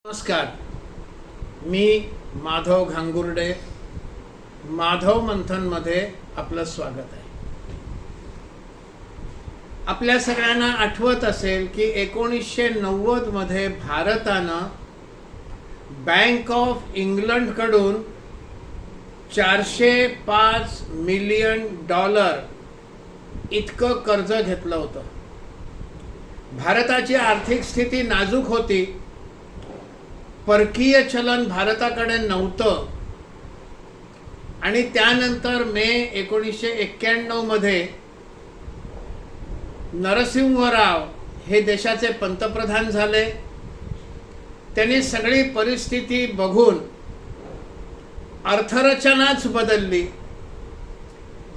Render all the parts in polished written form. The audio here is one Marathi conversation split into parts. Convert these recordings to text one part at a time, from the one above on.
नमस्कार, मी माधव घांगुर्डे. माधव मंथनमध्ये आपलं स्वागत आहे. आपल्या सगळ्यांना आठवत असेल की 1990 मध्ये भारतानं बँक ऑफ इंग्लंडकडून $405 मिलियन इतकं कर्ज घेतलं होतं. भारताची आर्थिक स्थिती नाजूक होती. परकीय चलन भारताकडे नव्हतं आणि त्यानंतर मे 1991 मध्ये नरसिंह राव हे देशाचे पंतप्रधान झाले. त्यांनी सगळी परिस्थिती बघून अर्थरचनाच बदलली.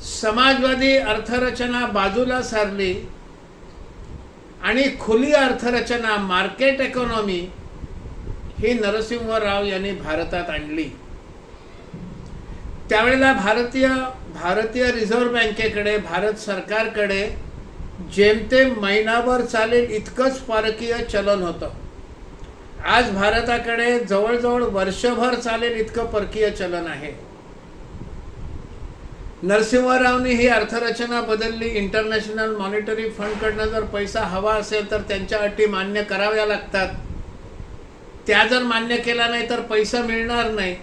समाजवादी अर्थरचना बाजूला सारली आणि खुली अर्थरचना, मार्केट इकॉनॉमी ही नरसिंह राव यांनी भारतात आणली. त्यावेळेला भारतीय रिझर्व्ह बँकेकडे, भारत सरकारकडे जेमतेम महिनाभर चालेल इतकंच परकीय चलन होतं. आज भारताकडे जवळजवळ वर्षभर चालेल इतकं परकीय चलन आहे. नरसिंहरावनी ही अर्थरचना बदलली. इंटरनॅशनल मॉनिटरी फंडकडनं जर पैसा हवा असेल तर त्यांच्या अटी मान्य कराव्या लागतात. त्या जर मान्य केला नाही तर पैसा मिळणार नाही.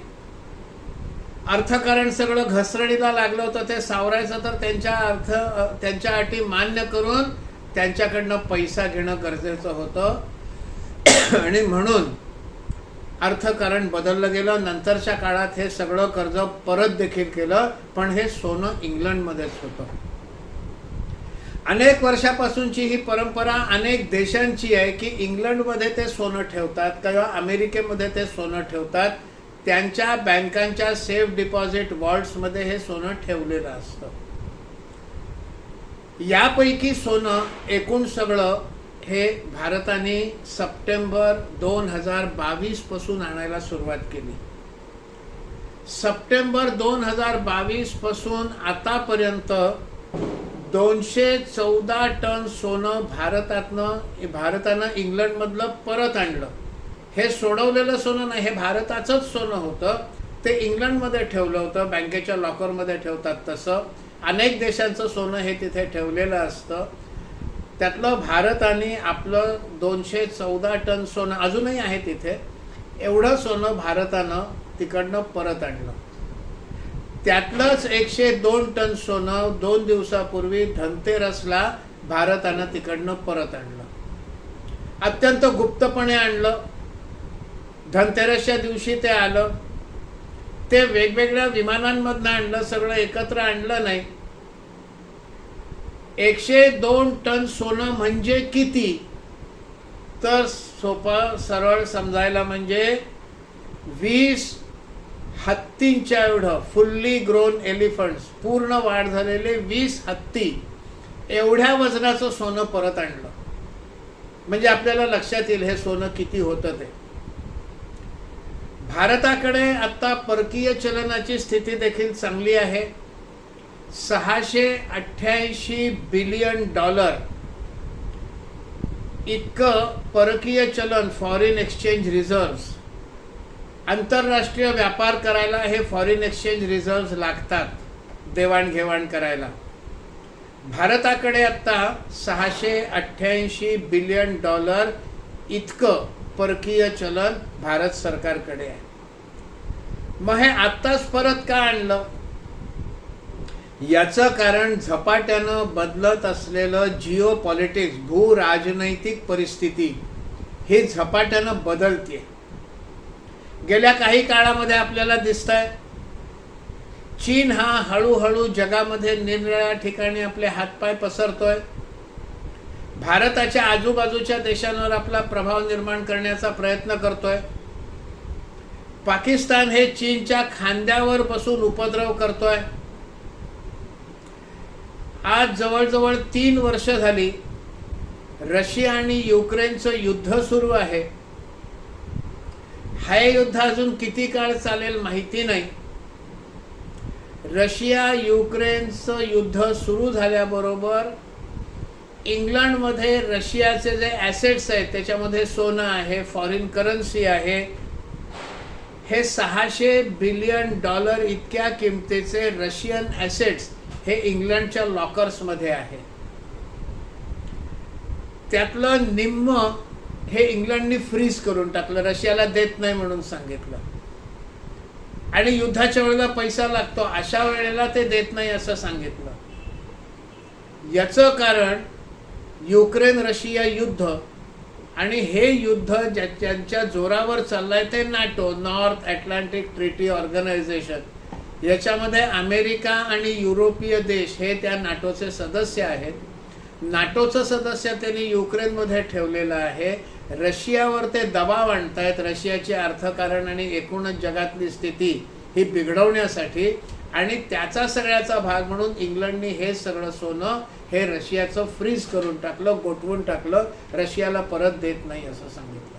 अर्थकारण सगळं घसरणीला लागलं होतं, ते सावरायचं तर त्यांच्या अटी मान्य करून त्यांच्याकडनं पैसा घेणं गरजेचं होतं आणि म्हणून अर्थकारण बदललं गेलं. नंतरच्या काळात हे सगळं कर्ज परत देखील केलं, पण हे सोनं इंग्लंडमध्येच होतं. अनेक वर्षापासूनची ही परंपरा अनेक देशांची आहे की इंग्लंडमध्ये ते सोनं ठेवतात किंवा अमेरिकेमध्ये ते सोनं ठेवतात. त्यांच्या बँकांच्या सेफ डिपॉझिट वॉल्ट्समध्ये हे सोनं ठेवलेलं असतं. यापैकी सोनं एकूण सगळं हे भारताने सप्टेंबर 2022 पासून आणायला सुरुवात केली. सप्टेंबर 2022 पासून आतापर्यंत 214 टन सोनं भारतानं इंग्लंडमधलं परत आणलं. हे सोडवलेलं सोनं नाही, हे भारताचंच सोनं होतं. ते इंग्लंडमध्ये ठेवलं होतं, बँकेच्या लॉकरमध्ये ठेवतात तसं. अनेक देशांचं सोनं हे तिथे ठेवलेलं असतं. त्यातलं भारताने आपलं 214 टन सोनं अजूनही आहे तिथे. एवढं सोनं भारतानं तिकडनं परत आणलं. त्यातलंच 102 टन सोनं 2 दिवसापूर्वी धनतेरसला भारतानं तिकडनं परत आणलं. अत्यंत गुप्तपणे आणलं. धनतेरसच्या दिवशी ते आलं. ते वेगवेगळ्या विमानांमधनं आणलं, सगळं एकत्र आणलं नाही. 102 टन सोनं म्हणजे किती, तर सोपं सरळ समजायला म्हणजे 20 हत्तींच्या एवढं फुल्ली ग्रोन एलिफंट्स, पूर्ण वाढ झालेले 20 हत्ती एवढ्या वजनाचं सोनं परत आणलं. म्हणजे आपल्याला लक्षात येईल हे सोनं किती होतं ते. भारताकडे आता परकीय चलनाची स्थिती देखील चांगली आहे. $688 बिलियन इतकं परकीय चलन, फॉरेन एक्सचेंज रिझर्व्स. आंतरराष्ट्रीय व्यापार करायला हे फॉरेन एक्सचेंज रिझर्व्स लागतात, देवाणघेवाण करायला. भारताकडे आता $688 बिलियन इतकं परकीय चलन भारत सरकारकडे आहे. मग हे आत्ताच परत का आणलं? याचं कारण झपाट्यानं बदलत असलेलं जिओ पॉलिटिक्स, भू राजनैतिक परिस्थिती ही झपाट्यानं बदलते. गेल्या काही काळामध्ये आपल्याला दिसतंय चीन हा हळूहळू जगामध्ये निरनिराळ्या ठिकाणी आपले हातपाय पसरतोय. भारताच्या आजूबाजूच्या देशांवर आपला प्रभाव निर्माण करण्याचा प्रयत्न करतोय. पाकिस्तान हे चीनच्या खांद्यावर बसून उपद्रव करतोय. आज जवळजवळ 3 वर्ष झाली रशिया आणि युक्रेनचं युद्ध सुरू आहे. हे युद्ध अजून किती काळ चालेल माहिती नाही. रशिया युक्रेनचं युद्ध सुरू झाल्याबरोबर इंग्लंडमध्ये रशियाचे जे ॲसेट्स आहेत त्याच्यामध्ये सोनं आहे, फॉरेन करन्सी आहे. हे $600 बिलियन इतक्या किमतीचे रशियन ॲसेट्स हे इंग्लंडच्या लॉकर्समध्ये आहे. त्यातलं निम्म हे इंग्लंडनी फ्रीज करून टाकलं, रशियाला देत नाही म्हणून सांगितलं. आणि युद्धाच्या वेळेला पैसा लागतो, अशा वेळेला ते देत नाही असं सांगितलं. याचं कारण युक्रेन रशिया युद्ध, आणि हे युद्ध ज्यांच्या जोरावर चाललंय ते NATO, North Atlantic Treaty Organization. याच्यामध्ये अमेरिका आणि युरोपीय देश हे त्या नाटोचे सदस्य आहेत. नाटोचं सदस्य त्यांनी युक्रेनमध्ये ठेवलेलं आहे. रशियावर ते दबाव आणतायत, रशियाची अर्थकारण आणि एकूणच जगातली स्थिती ही बिघडवण्यासाठी. आणि त्याचा सगळ्याचा भाग म्हणून इंग्लंडनी हे सगळं सोनं हे रशियाचं फ्रीज करून टाकलं, गोठवून टाकलं, रशियाला परत देत नाही असं सांगितलं.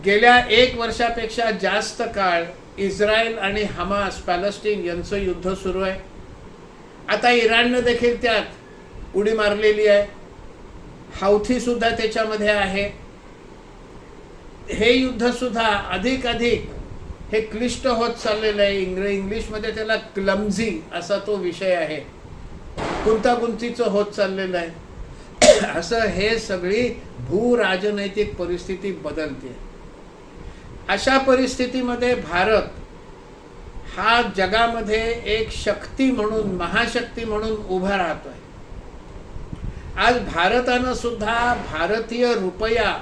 गेल्या 1 वर्षापेक्षा जास्त काळ इस्रायल आणि हमास, पॅलेस्टाईन यांचं युद्ध सुरू आहे. आता इराणनं देखील त्यात उडी मारलेली आहे, हौथी सुद्धा त्याच्यामध्ये आहे. हे युद्ध सुद्धा अधिक हे क्लिष्ट होत चाललेलं आहे. इंग्लिशमध्ये त्याला क्लमझी असा तो विषय आहे, गुंतागुंतीचं होत चाललेलं आहे. असं हे सगळी भूराजनैतिक परिस्थिती बदलते. अशा परिस्थितीमध्ये भारत हा जगामध्ये एक शक्ती म्हणून, महाशक्ती म्हणून उभा राहतोय. आज भारतानं सुद्धा भारतीय रुपया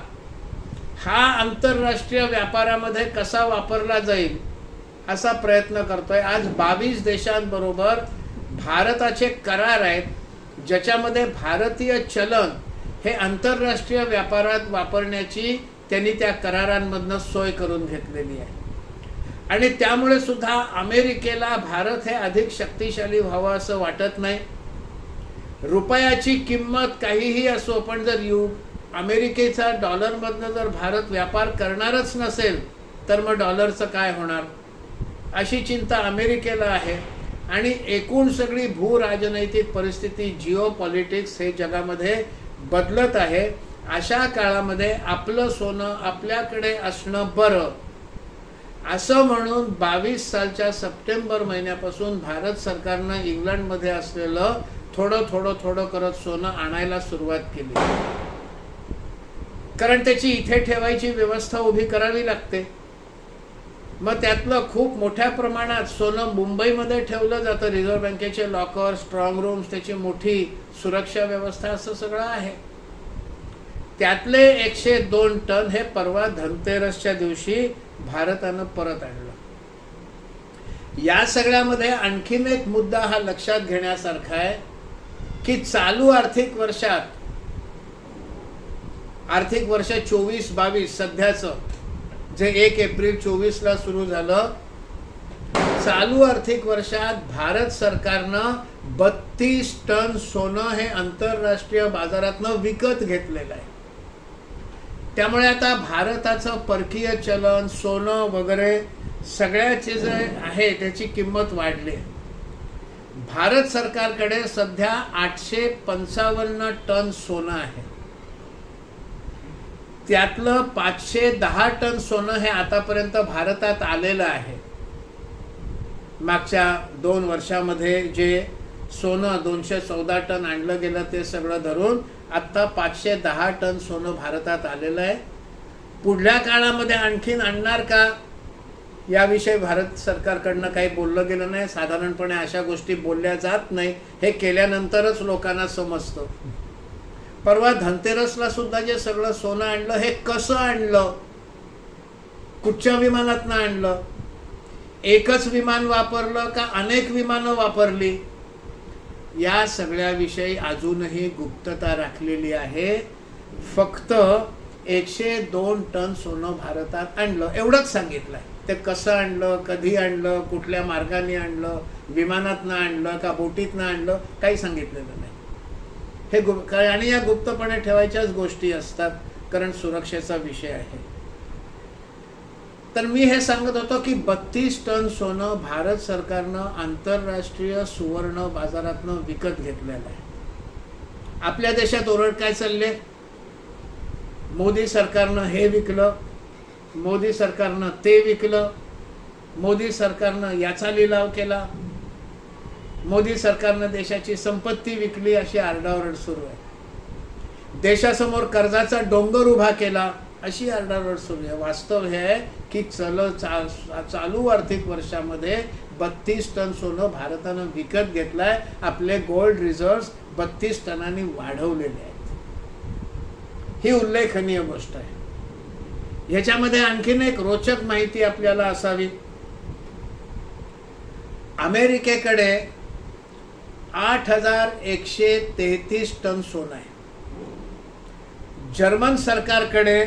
हा आंतरराष्ट्रीय व्यापारामध्ये कसा वापरला जाईल असा प्रयत्न करतोय. आज 22 देशांबरोबर भारताचे करार आहेत, ज्याच्यामध्ये भारतीय चलन हे आंतरराष्ट्रीय व्यापारात वापरण्याची त्यांनी त्या करारांमधनं सोय करून घेतलेली आहे. आणि त्यामुळे सुद्धा अमेरिकेला भारत हे अधिक शक्तिशाली व्हावं असं वाटत नाही. रुपयाची किंमत काहीही असो, पण जर अमेरिकेचा डॉलरमधनं जर भारत व्यापार करणारच नसेल तर मग डॉलरचं काय होणार, अशी चिंता अमेरिकेला आहे. आणि एकूण सगळी भूराजनैतिक परिस्थिती, जिओ पॉलिटिक्स हे जगामध्ये बदलत आहे. अशा काळामध्ये आपलं सोनं आपल्याकडे असणं बरं असं म्हणून 22 सालच्या सप्टेंबर महिन्यापासून भारत सरकारनं इंग्लंडमध्ये असलेलं थोडं करत सोनं आणायला सुरुवात केली. कारण त्याची इथे ठेवायची व्यवस्था उभी करावी लागते. मग त्यातलं खूप मोठ्या प्रमाणात सोनं मुंबईमध्ये ठेवलं जातं. रिझर्व्ह बँकेचे लॉकर, स्ट्रॉंग रूम्स, त्याची मोठी सुरक्षा व्यवस्था, असं सगळं आहे. त्यातले 102 टन हे परवा धनतेरसच्या दिवशी भारतानं परत आणलं. या सगळ्यामध्ये आणखीन एक मुद्दा हा लक्षात घेण्यासारखा आहे की चालू आर्थिक वर्षात, आर्थिक वर्ष 24-22 सध्याचं जे 1 एप्रिल 24ला सुरू झालं, चालू आर्थिक वर्षात भारत सरकारनं 32 टन सोनं हे आंतरराष्ट्रीय बाजारातनं विकत घेतलेलं आहे. त्यामुळे आता भारताचं परकीय चलन, सोनं वगैरे सगळ्याचे जे आहे त्याची किंमत वाढली. भारत सरकारकडे सध्या 855 टन सोनं आहे. त्यातलं 510 टन सोनं हे आतापर्यंत भारतात आलेलं आहे. मागच्या 2 वर्षामध्ये जे सोनं 214 टन आणलं गेलं ते सगळं धरून आत्ता 510 टन सोनं भारतात आलेलं आहे. पुढल्या काळामध्ये आणखीन आणणार का याविषयी भारत सरकारकडनं काही बोललं गेलं नाही. साधारणपणे अशा गोष्टी बोलल्या जात नाही, हे केल्यानंतरच लोकांना समजतं. परवा धनतेरसला सुद्धा जे सगळं सोनं आणलं हे कसं आणलं, कुठच्या विमानातनं आणलं, एकच विमान वापरलं का अनेक विमानं वापरली, या सगळ्याविषयी अजूनही गुप्तता राखलेली आहे. फक्त 102 टन सोनं भारतात आणलं एवढंच सांगितलंय. ते कसं आणलं, कधी आणलं, कुठल्या मार्गाने आणलं, विमानातनं आणलं का बोटीतनं आणलं, काही सांगितलेलं नाही. हे आणि या गुप्तपणे ठेवायच्याच गोष्टी असतात, कारण सुरक्षेचा विषय आहे. तर मी हे सांगत होतो की 32 टन सोनं भारत सरकारनं आंतरराष्ट्रीय सुवर्ण बाजारातनं विकत घेतलेलं आहे. आपल्या देशात ओरड काय चालले? मोदी सरकारनं हे विकलं, मोदी सरकारनं ते विकलं, मोदी सरकारनं याचा लिलाव केला, मोदी सरकारनं देशाची संपत्ती विकली, अशी आरडाओरड सुरू आहे. देशासमोर कर्जाचा डोंगर उभा केला, अशी आरडाओरड सुरू आहे. वास्तव हे आहे की चालू आर्थिक वर्षामध्ये 32 टन सोनं भारतानं विकत घेतलंय. आपले गोल्ड रिझर्व्ह 32 टनांनी वाढवलेले आहेत. ही उल्लेखनीय गोष्ट आहे. ह्याच्यामध्ये आणखीन एक रोचक माहिती आपल्याला असावी. अमेरिकेकडे 8,133 टन सोनं आहे. जर्मन सरकारकडे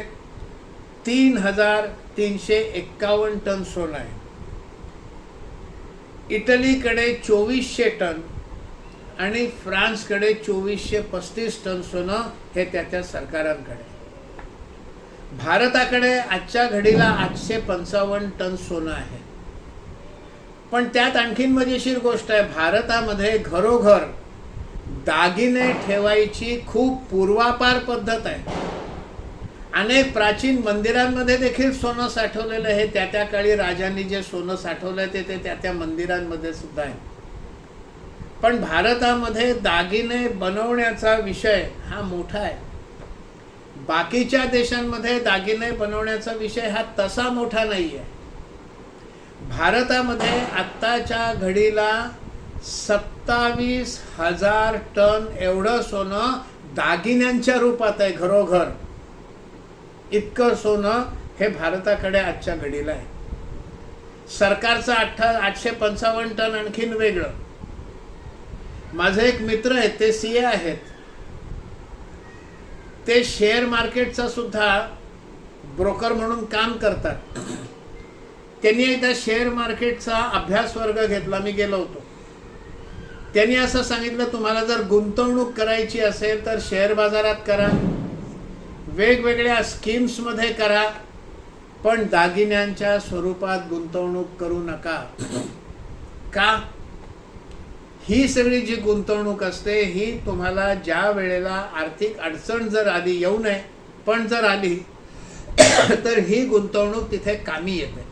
3,351 टन सोनं आहे. इटलीकडे 2400 टन आणि फ्रान्सकडे 2435 टन सोनं हे त्या सरकारांकडे. भारताकडे आजच्या घडीला 855 टन सोनं आहे. पण त्यात आणखीन मजेशीर गोष्ट आहे. भारतामध्ये घरोघर दागिने ठेवायची खूप पूर्वापार पद्धत आहे. अनेक प्राचीन मंदिरांमध्ये देखील सोनं साठवलेलं आहे. त्या काळी राजांनी जे सोनं साठवलं ते त्या मंदिरांमध्ये सुद्धा आहे. पण भारतामध्ये दागिने बनवण्याचा विषय हा मोठा आहे. बाकीच्या देशांमध्ये दागिने बनवण्याचा विषय हा तसा मोठा नाही आहे. भारतामध्ये आत्ताच्या घडीला 27,000 टन एवढं सोनं दागिन्यांच्या रूपात आहे. घरोघर इतकं सोनं हे भारताकडे आजच्या घडीला आहे. सरकारचं 855 टन आणखीन वेगळं. माझे एक मित्र आहेत, ते सीए आहेत. ते शेअर मार्केटचा सुद्धा ब्रोकर म्हणून काम करतात. त्यांनी एकदा शेअर मार्केटचा अभ्यास वर्ग घेतला. मी गेलो होतो. त्यांनी असं सांगितलं, तुम्हाला जर गुंतवणूक करायची असेल तर शेअर बाजारात करा, वेगवेगळ्या स्कीम्समध्ये करा, पण दागिन्यांच्या स्वरूपात गुंतवणूक करू नका. का? ही सगळी जी गुंतवणूक असते ही तुम्हाला ज्या वेळेला आर्थिक अडचण जर आली, येऊ नये पण जर आली तर ही गुंतवणूक तिथे कामी येते.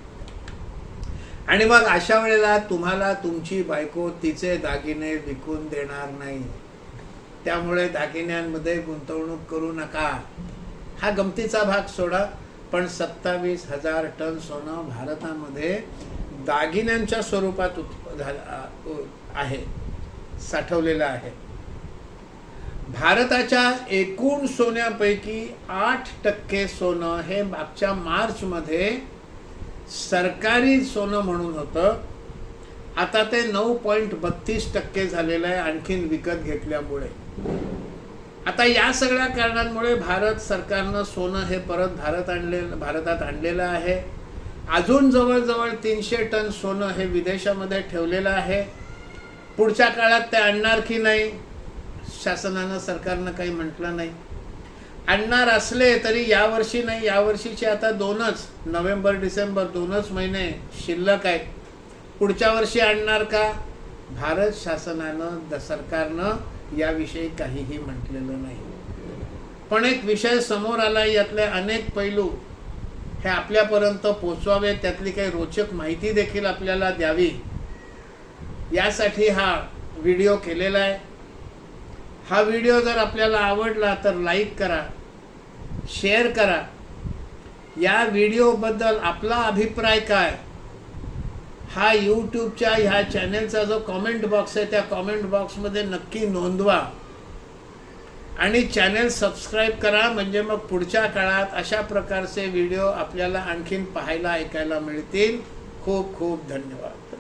आणि मग अशा वेळेला तुम्हाला तुमची बायको तिचे दागिने विकून देणार नाही. त्यामुळे दागिन्यांमध्ये गुंतवणूक करू नका. हा गमतीचा भाग सोडा, पण 27,000 टन सोनं भारतामध्ये दागिन्यांच्या स्वरूपात आहे, साठवलेलं आहे. भारताच्या एकूण सोन्यापैकी 8% सोनं हे मागच्या मार्चमध्ये सरकारी सोनं म्हणून होतं. आता ते 9.32% झालेलं आहे, आणखीन विकत घेतल्यामुळे. आता या सगळ्या कारणांमुळे भारत सरकारनं सोनं हे परत भारतात आणलेलं आहे. अजून जवळजवळ 300 टन सोनं हे विदेशामध्ये ठेवलेलं आहे. पुढच्या काळात ते आणणार की नाही, शासनानं सरकारनं काही म्हटलं नाही. आणणार असले तरी यावर्षी नाही, यावर्षीचे आता 2च नोव्हेंबर डिसेंबर 2च महिने शिल्लक आहेत. पुढच्या वर्षी आणणार का? भारत शासनानं सरकारनं याविषयी काहीही म्हटलेलं नाही. पण एक विषय समोर आला, यातले अनेक पैलू हे आपल्यापर्यंत पोचवावे, त्यातली काही रोचक माहिती देखील आपल्याला द्यावी, यासाठी हा व्हिडिओ केलेला आहे. हा व्हिडिओ जर आपल्याला आवडला तर लाईक करा, शेअर करा. या व्हिडिओबद्दल आपला अभिप्राय काय हा यूट्यूबच्या ह्या चॅनेलचा जो कमेंट बॉक्स आहे त्या कमेंट बॉक्समध्ये नक्की नोंदवा. आणि चॅनेल सबस्क्राईब करा, म्हणजे मग पुढच्या काळात अशा प्रकारचे व्हिडिओ आपल्याला आणखीन पाहायला ऐकायला मिळतील. खूप खूप धन्यवाद.